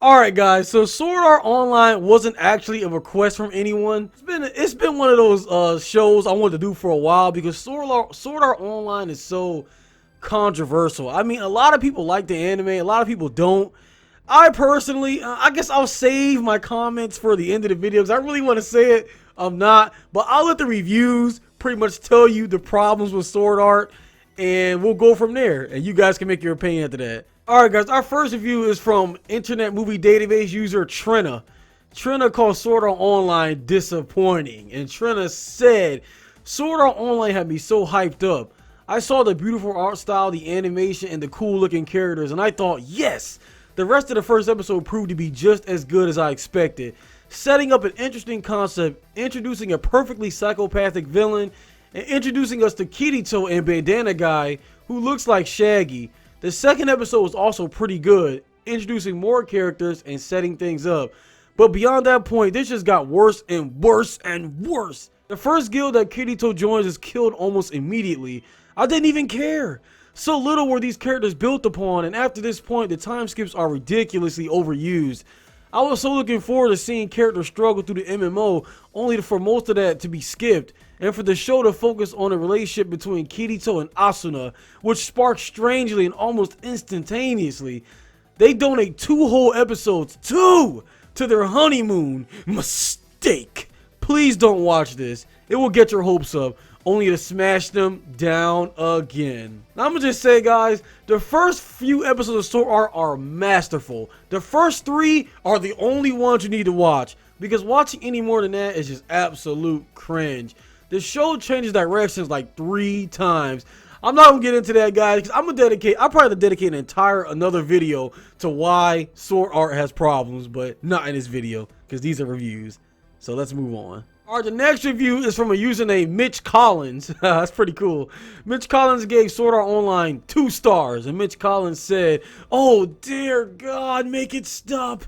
Alright guys, so Sword Art Online wasn't actually a request from anyone. It's been one of those shows I wanted to do for a while because Sword Art Online is so controversial. I mean, a lot of people like the anime, a lot of people don't. I personally, I guess I'll save my comments for the end of the video because I really want to say it. I'm not, but I'll let the reviews pretty much tell you the problems with Sword Art, and we'll go from there, and you guys can make your opinion after that. Alright guys, our first review is from Internet Movie Database user Trina. Trina called Sword Art Online disappointing, and Trina said, Sword Art Online had me so hyped up. I saw the beautiful art style, the animation, and the cool looking characters, and I thought, yes! The rest of the first episode proved to be just as good as I expected. Setting up an interesting concept, introducing a perfectly psychopathic villain, and introducing us to Kirito and Bandana Guy, who looks like Shaggy. The second episode was also pretty good, introducing more characters and setting things up. But beyond that point, this just got worse and worse and worse. The first guild that Kirito joins is killed almost immediately. I didn't even care. So little were these characters built upon, and after this point, the time skips are ridiculously overused. I was so looking forward to seeing characters struggle through the MMO, only for most of that to be skipped, and for the show to focus on the relationship between Kirito and Asuna, which sparked strangely and almost instantaneously. They donate 2 whole episodes, 2, to their honeymoon. Mistake. Please don't watch this. It will get your hopes up, only to smash them down again. Now I'm gonna just say, guys, the first few episodes of Sword Art are masterful. The first 3 are the only ones you need to watch, because watching any more than that is just absolute cringe. The show changes directions like 3 times. I'm not gonna get into that, guys, because I'll probably dedicate another video to why Sword Art has problems, but not in this video, because these are reviews. So let's move on. Alright, the next review is from a user named Mitch Collins. That's pretty cool. Mitch Collins gave Sword Art Online 2 stars, and Mitch Collins said, "Oh dear God, make it stop."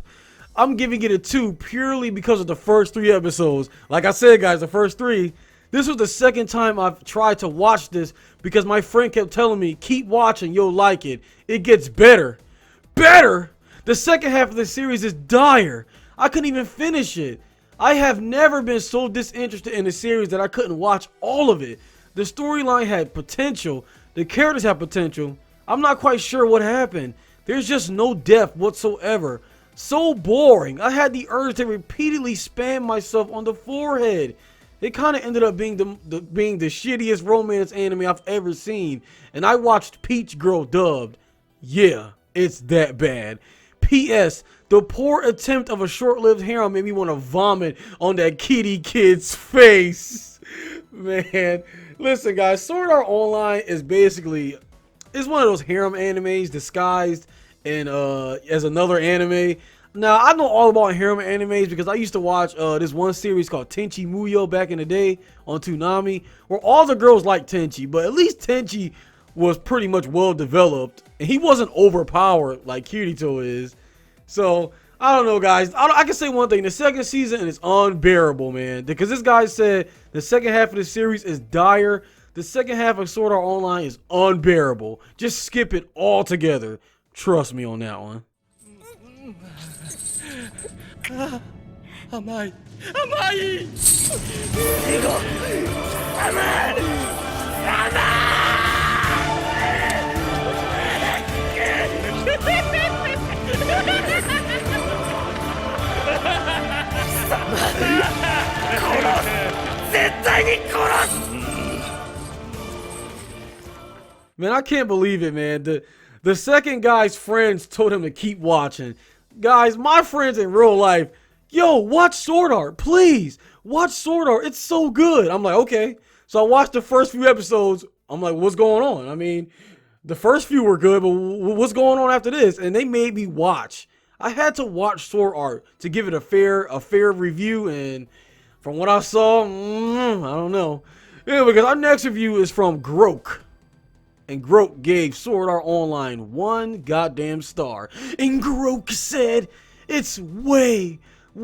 I'm giving it a 2 purely because of the first 3 episodes. Like I said, guys, the first 3. This was the second time I've tried to watch this because my friend kept telling me, keep watching, you'll like it. It gets better. Better? The second half of the series is dire. I couldn't even finish it. I have never been so disinterested in a series that I couldn't watch all of it. The storyline had potential. The characters had potential. I'm not quite sure what happened. There's just no depth whatsoever. So boring. I had the urge to repeatedly spam myself on the forehead. It kind of ended up being the shittiest romance anime I've ever seen. And I watched Peach Girl dubbed. Yeah, it's that bad. P.S. The poor attempt of a short-lived harem made me want to vomit on that kitty kid's face. Man, listen guys, Sword Art Online is basically, it's one of those harem animes disguised in as another anime. Now, I know all about harem animes because I used to watch this one series called Tenchi Muyo back in the day on Toonami, where all the girls liked Tenchi, but at least Tenchi was pretty much well developed, and he wasn't overpowered like Kirito is. So, I don't know, guys. I can say one thing. The second season is unbearable, man. Because this guy said the second half of the series is dire. The second half of Sword Art Online is unbearable. Just skip it altogether. Trust me on that one. Amai. Amai! Man, I can't believe it, man. The second guy's friends told him to keep watching. Guys, my friends in real life, yo, watch Sword Art, please. Watch Sword Art. It's so good. I'm like, okay. So I watched the first few episodes. I'm like, what's going on? I mean, the first few were good, but what's going on after this? And they made me watch. I had to watch Sword Art to give it a fair review, and from what I saw, I don't know. Yeah, because our next review is from Grok. And Grok gave Sword Art Online 1 goddamn star. And Grok said, it's way too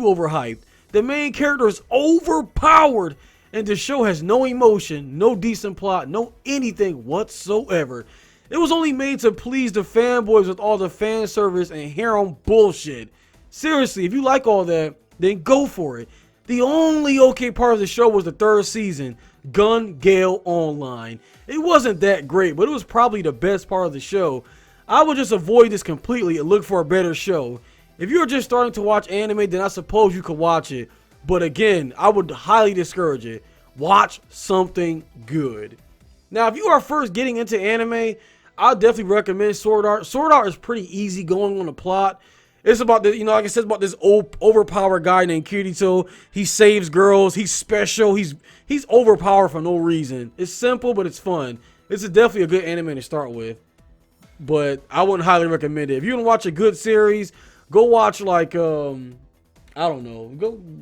overhyped. The main character is overpowered, and the show has no emotion, no decent plot, no anything whatsoever. It was only made to please the fanboys with all the fan service and harem bullshit. Seriously, if you like all that, then go for it. The only okay part of the show was the 3rd season, Gun Gale Online. It wasn't that great, but it was probably the best part of the show. I would just avoid this completely and look for a better show. If you're just starting to watch anime, then I suppose you could watch it. But again, I would highly discourage it. Watch something good. Now, if you are first getting into anime, I'll definitely recommend Sword Art. Sword Art is pretty easy going on the plot. It's about the, like I said, about this overpowered guy named Kirito. He saves girls. He's special. He's overpowered for no reason. It's simple, but it's fun. It's definitely a good anime to start with. But I wouldn't highly recommend it. If you want to watch a good series, go watch like I don't know.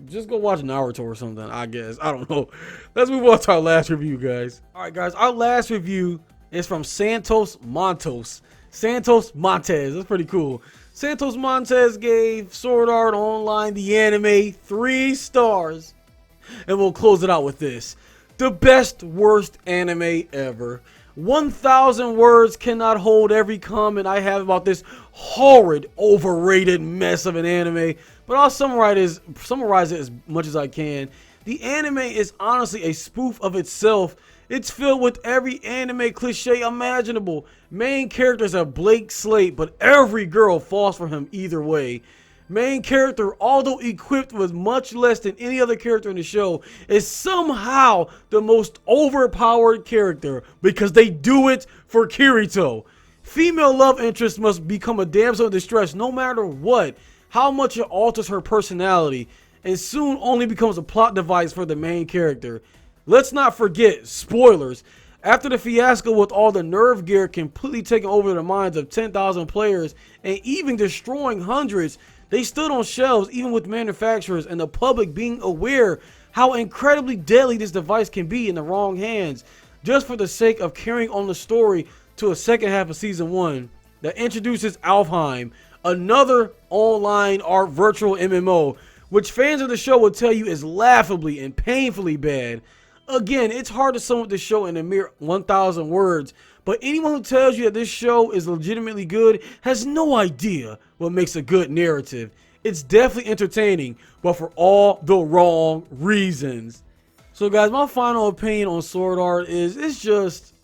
Just go watch Naruto or something, I guess. I don't know. Let's move on to our last review, guys. All right, guys. Our last review is from Santos Montes. Santos Montes. That's pretty cool. Santos Montes gave Sword Art Online the anime 3 stars. And we'll close it out with this. The best worst anime ever. 1,000 words cannot hold every comment I have about this horrid, overrated mess of an anime, but I'll summarize it as much as I can. The anime is honestly a spoof of itself. It's filled with every anime cliche imaginable. Main character's a blank slate, but every girl falls for him either way. Main character, although equipped with much less than any other character in the show, is somehow the most overpowered character because they do it for Kirito. Female love interest must become a damsel in distress no matter what, how much it alters her personality, and soon only becomes a plot device for the main character. Let's not forget, spoilers, after the fiasco with all the nerve gear completely taking over the minds of 10,000 players and even destroying hundreds, they stood on shelves even with manufacturers and the public being aware how incredibly deadly this device can be in the wrong hands, just for the sake of carrying on the story to a second half of season 1 that introduces Alfheim, another online art virtual MMO, which fans of the show will tell you is laughably and painfully bad. Again, it's hard to sum up this show in a mere 1,000 words, but anyone who tells you that this show is legitimately good has no idea what makes a good narrative. It's definitely entertaining, but for all the wrong reasons. So guys, my final opinion on Sword Art is it's just,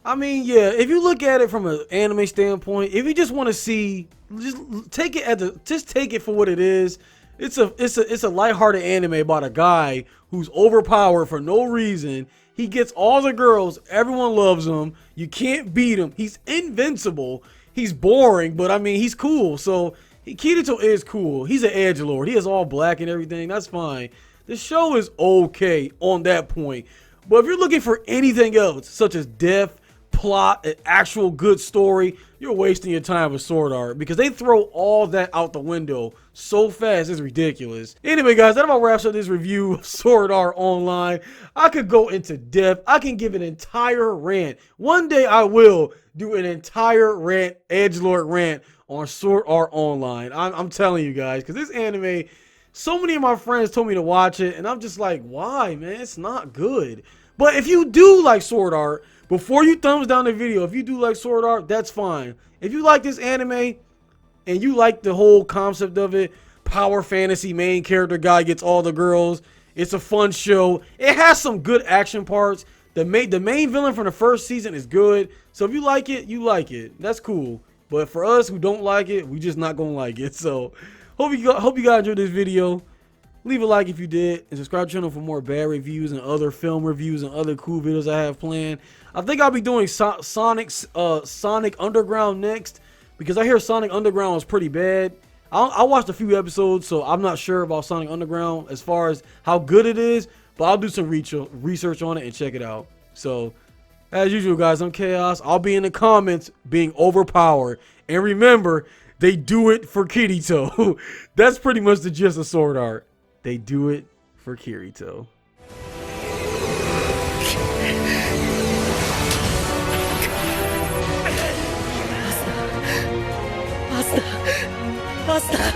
I mean, yeah, if you look at it from an anime standpoint, if you just want to see, just take it for what it is. It's a lighthearted anime about a guy who's overpowered for no reason. He gets all the girls, everyone loves him. You can't beat him. He's invincible. He's boring, but I mean, he's cool. So Kirito is cool. He's an edgelord. He is all black and everything. That's fine. The show is okay on that point. But if you're looking for anything else, such as depth, plot, an actual good story, you're wasting your time with Sword Art because they throw all that out the window so fast, it's ridiculous. Anyway, guys, that about wraps up this review of Sword Art Online. I could go into depth. I can give an entire rant. One day I will do an entire rant, edgelord rant on Sword Art Online. I'm telling you guys, because this anime, so many of my friends told me to watch it, and I'm just like, why, man? It's not good. But if you do like Sword Art, before you thumbs down the video, if you do like Sword Art, that's fine. If you like this anime and you like the whole concept of it, power fantasy, main character guy gets all the girls, it's a fun show. It has some good action parts. The main villain from the first season is good. So if you like it, you like it. That's cool. But for us who don't like it, we just not gonna like it. So hope you guys enjoyed this video. Leave a like if you did, and subscribe to the channel for more bad reviews and other film reviews and other cool videos I have planned. I think I'll be doing Sonic Underground next, because I hear Sonic Underground was pretty bad. I watched a few episodes, so I'm not sure about Sonic Underground as far as how good it is, but I'll do some research on it and check it out. So, as usual, guys, I'm Khaos. I'll be in the comments being overpowered. And remember, they do it for Kirito. That's pretty much the gist of Sword Art. They do it for Kirito. Asta!